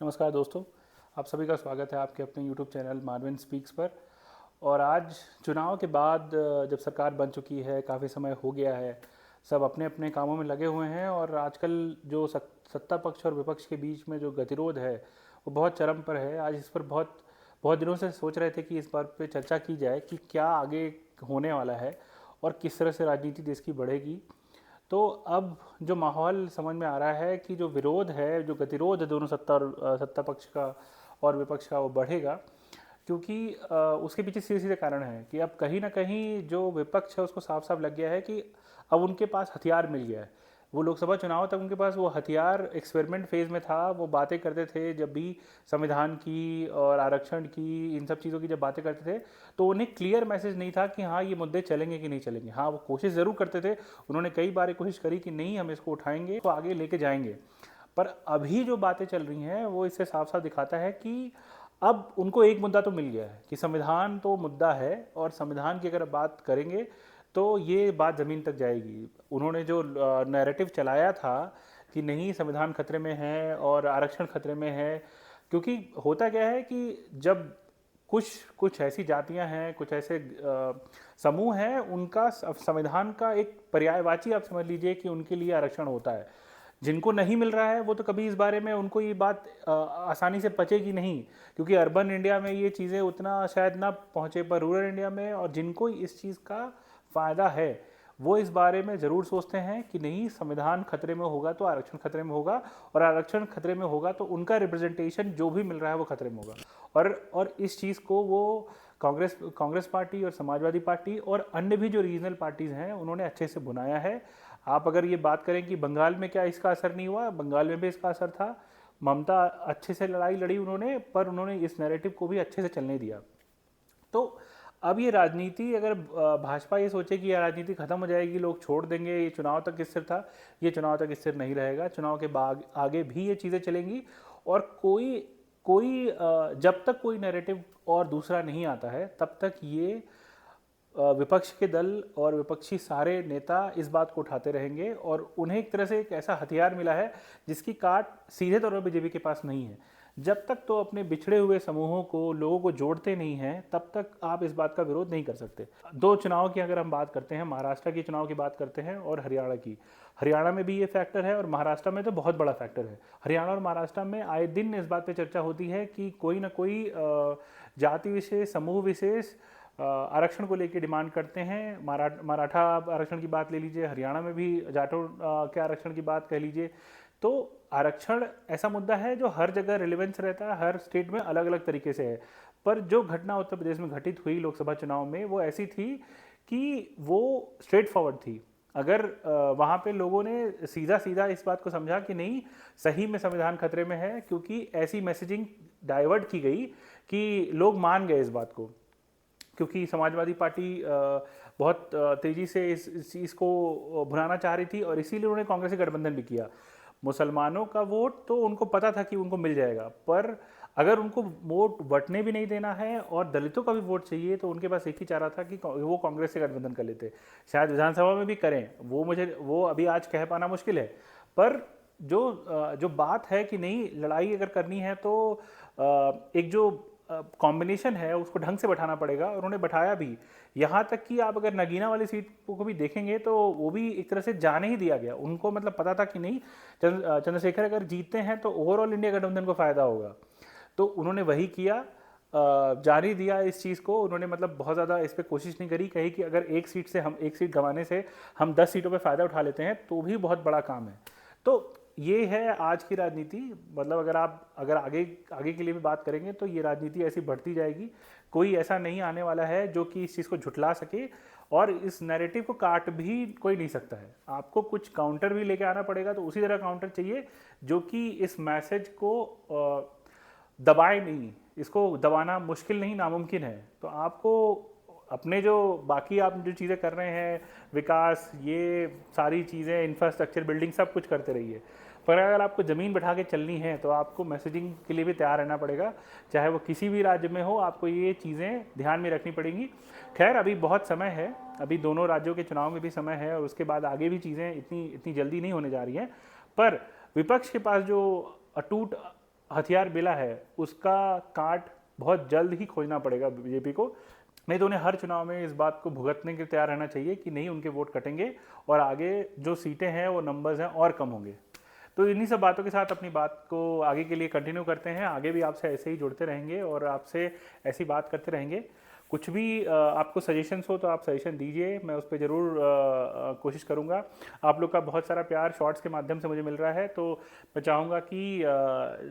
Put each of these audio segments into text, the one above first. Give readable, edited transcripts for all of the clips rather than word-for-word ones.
नमस्कार दोस्तों, आप सभी का स्वागत है आपके अपने YouTube चैनल मार्विन स्पीक्स पर। और आज चुनाव के बाद जब सरकार बन चुकी है, काफ़ी समय हो गया है, सब अपने अपने कामों में लगे हुए हैं और आजकल जो सत्ता पक्ष और विपक्ष के बीच में जो गतिरोध है वो बहुत चरम पर है। आज इस पर बहुत बहुत दिनों से सोच रहे थे कि इस बात पे चर्चा की जाए कि क्या आगे होने वाला है और किस तरह से राजनीति देश की बढ़ेगी। तो अब जो माहौल समझ में आ रहा है कि जो विरोध है, जो गतिरोध है दोनों सत्ता पक्ष का और विपक्ष का, वो बढ़ेगा। क्योंकि उसके पीछे सीधे सीधे कारण है कि अब कहीं ना कहीं जो विपक्ष है उसको साफ साफ लग गया है कि अब उनके पास हथियार मिल गया है। वो लोकसभा चुनाव तक उनके पास वो हथियार एक्सपेरिमेंट फेज में था। वो बातें करते थे जब भी संविधान की और आरक्षण की, इन सब चीज़ों की जब बातें करते थे तो उन्हें क्लियर मैसेज नहीं था कि हाँ ये मुद्दे चलेंगे कि नहीं चलेंगे। हाँ, वो कोशिश ज़रूर करते थे, उन्होंने कई बार कोशिश करी कि नहीं हम इसको उठाएंगे, तो आगे लेके जाएंगे। पर अभी जो बातें चल रही हैं वो इससे साफ साफ दिखाता है कि अब उनको एक मुद्दा तो मिल गया है कि संविधान तो मुद्दा है और संविधान की अगर बात करेंगे तो ये बात ज़मीन तक जाएगी। उन्होंने जो नैरेटिव चलाया था कि नहीं संविधान खतरे में है और आरक्षण खतरे में है, क्योंकि होता क्या है कि जब कुछ कुछ ऐसी जातियां हैं, कुछ ऐसे समूह हैं, उनका संविधान का एक पर्यायवाची आप समझ लीजिए कि उनके लिए आरक्षण होता है। जिनको नहीं मिल रहा है वो तो कभी इस बारे में उनको ये बात आसानी से पचेगी नहीं, क्योंकि अर्बन इंडिया में ये चीज़ें उतना शायद ना पहुँचे, पर रूरल इंडिया में और जिनको इस चीज़ का फ़ायदा है वो इस बारे में ज़रूर सोचते हैं कि नहीं संविधान खतरे में होगा तो आरक्षण खतरे में होगा, और आरक्षण खतरे में होगा तो उनका रिप्रेजेंटेशन जो भी मिल रहा है वो खतरे में होगा। और इस चीज़ को वो कांग्रेस पार्टी और समाजवादी पार्टी और अन्य भी जो रीजनल पार्टीज़ हैं उन्होंने अच्छे से भुनाया है। आप अगर ये बात करें कि बंगाल में क्या इसका असर नहीं हुआ, बंगाल में भी इसका असर था। ममता अच्छे से लड़ाई लड़ी उन्होंने, पर उन्होंने इस नैरेटिव को भी अच्छे से चलने दिया। तो अब ये राजनीति, अगर भाजपा ये सोचे कि ये राजनीति खत्म हो जाएगी, लोग छोड़ देंगे, ये चुनाव तक स्थिर था, ये चुनाव तक स्थिर नहीं रहेगा। चुनाव के बाद आगे भी ये चीज़ें चलेंगी। और कोई कोई जब तक कोई नैरेटिव और दूसरा नहीं आता है तब तक ये विपक्ष के दल और विपक्षी सारे नेता इस बात को उठाते रहेंगे। और उन्हें एक तरह से एक ऐसा हथियार मिला है जिसकी काट सीधे तौर पर बीजेपी के पास नहीं है। जब तक तो अपने बिछड़े हुए समूहों को, लोगों को जोड़ते नहीं हैं, तब तक आप इस बात का विरोध नहीं कर सकते। दो चुनाव की अगर हम बात करते हैं, महाराष्ट्र की चुनाव की बात करते हैं और हरियाणा की। हरियाणा में भी ये फैक्टर है और महाराष्ट्र में तो बहुत बड़ा फैक्टर है। हरियाणा और महाराष्ट्र में आए दिन इस बात पे चर्चा होती है कि कोई ना कोई जाति विशेष, समूह विशेष आरक्षण को लेकर डिमांड करते हैं। मराठा आरक्षण की बात ले लीजिए, हरियाणा में भी जाटों के आरक्षण की बात कह लीजिए। तो आरक्षण ऐसा मुद्दा है जो हर जगह रिलेवेंस रहता है, हर स्टेट में अलग अलग तरीके से है। पर जो घटना उत्तर प्रदेश में घटित हुई लोकसभा चुनाव में, वो ऐसी थी कि वो स्ट्रेट फॉरवर्ड थी। अगर वहाँ पे लोगों ने सीधा सीधा इस बात को समझा कि नहीं सही में संविधान खतरे में है, क्योंकि ऐसी मैसेजिंग डाइवर्ट की गई कि लोग मान गए इस बात को। क्योंकि समाजवादी पार्टी बहुत तेज़ी से इस चीज़ को भुनाना चाह रही थी और इसीलिए उन्होंने कांग्रेस से गठबंधन भी किया। मुसलमानों का वोट तो उनको पता था कि उनको मिल जाएगा, पर अगर उनको वोट बंटने भी नहीं देना है और दलितों का भी वोट चाहिए तो उनके पास एक ही चारा था कि वो कांग्रेस से गठबंधन कर लेते। शायद विधानसभा में भी करें, वो अभी आज कह पाना मुश्किल है। पर जो बात है कि नहीं लड़ाई अगर करनी है तो एक जो कॉम्बिनेशन है उसको ढंग से बैठाना पड़ेगा, और उन्होंने बैठाया भी। यहाँ तक कि आप अगर नगीना वाली सीट को भी देखेंगे तो वो भी एक तरह से जाने ही दिया गया उनको। मतलब पता था कि नहीं चंद्रशेखर अगर जीतते हैं तो ओवरऑल इंडिया गठबंधन को फायदा होगा, तो उन्होंने वही किया, जारी दिया इस चीज़ को। उन्होंने मतलब बहुत ज़्यादा इस पर कोशिश नहीं करी, कही कि अगर एक सीट गंवाने से हम 10 सीटों पे फ़ायदा उठा लेते हैं तो भी बहुत बड़ा काम है। तो ये है आज की राजनीति। मतलब अगर आगे आगे के लिए भी बात करेंगे तो ये राजनीति ऐसी बढ़ती जाएगी। कोई ऐसा नहीं आने वाला है जो कि इस चीज़ को झुठला सके, और इस नैरेटिव को काट भी कोई नहीं सकता है। आपको कुछ काउंटर भी लेके आना पड़ेगा, तो उसी तरह काउंटर चाहिए जो कि इस मैसेज को दबाए नहीं। इसको दबाना मुश्किल नहीं, नामुमकिन है। तो आपको अपने जो बाकी आप जो चीज़ें कर रहे हैं, विकास, ये सारी चीज़ें, इंफ्रास्ट्रक्चर बिल्डिंग, सब कुछ करते रहिए, पर अगर आपको ज़मीन बैठा के चलनी है तो आपको मैसेजिंग के लिए भी तैयार रहना पड़ेगा। चाहे वो किसी भी राज्य में हो, आपको ये चीज़ें ध्यान में रखनी पड़ेंगी। खैर अभी बहुत समय है, अभी दोनों राज्यों के चुनाव में भी समय है, और उसके बाद आगे भी चीज़ें इतनी इतनी जल्दी नहीं होने जा रही हैं। पर विपक्ष के पास जो अटूट हथियार मिला है उसका काट बहुत जल्द ही खोजना पड़ेगा बीजेपी को। नहीं तो उन्हें हर चुनाव में इस बात को भुगतने के लिए तैयार रहना चाहिए कि नहीं, उनके वोट कटेंगे और आगे जो सीटें हैं वो नंबर्स हैं और कम होंगे। तो इन्हीं सब बातों के साथ अपनी बात को आगे के लिए कंटिन्यू करते हैं। आगे भी आपसे ऐसे ही जुड़ते रहेंगे और आपसे ऐसी बात करते रहेंगे। कुछ भी आपको सजेशंस हो तो आप सजेशन दीजिए, मैं उस पर ज़रूर कोशिश करूँगा। आप लोग का बहुत सारा प्यार शॉर्ट्स के माध्यम से मुझे मिल रहा है, तो मैं चाहूँगा कि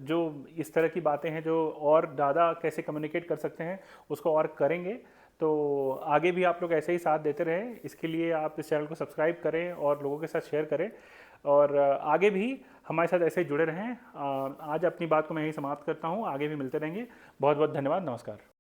जो इस तरह की बातें हैं जो और ज़्यादा कैसे कम्युनिकेट कर सकते हैं उसको और करेंगे। तो आगे भी आप लोग ऐसे ही साथ देते रहें, इसके लिए आप इस चैनल को सब्सक्राइब करें और लोगों के साथ शेयर करें और आगे भी हमारे साथ ऐसे ही जुड़े रहें। आज अपनी बात को मैं यहीं समाप्त करता हूँ, आगे भी मिलते रहेंगे। बहुत बहुत धन्यवाद, नमस्कार।